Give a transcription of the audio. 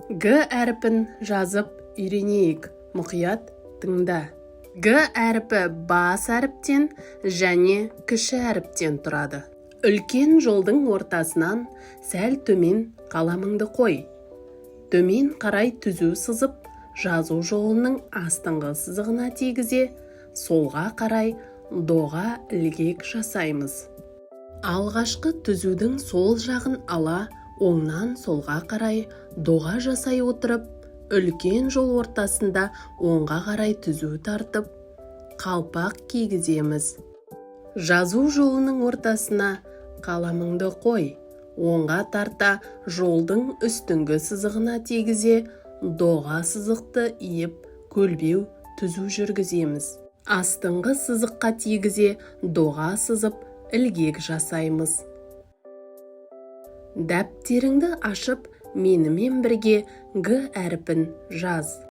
Г әріпін жазып үйренейік. Мұқият тыңда. Г әріпі бас әріптен және кіші әріптен тұрады. Үлкен жолдың ортасынан сәл төмен қаламыңды қой. Төмен қарай түзу сызып, жазу жолының астыңғы сызығына тигізе, солға қарай доға ілгек жасаймыз. Алғашқы түзудің сол жағын ала, оңнан солға қарай доға жасай отырып, үлкен жол ортасында оңға қарай түзу тартып, қалпақ кигіземіз. Жазу жолының ортасына қаламыңды қой. Оңға тарта жолдың үстіңгі сызығына тигізе, доға сызықты иіп, көлбеу түзу жүргіземіз. Астыңғы сызыққа тигізе, доға сызып, ілгек жасаймыз. Дәптеріңді ашып, менімен бірге Г әріпін жаз.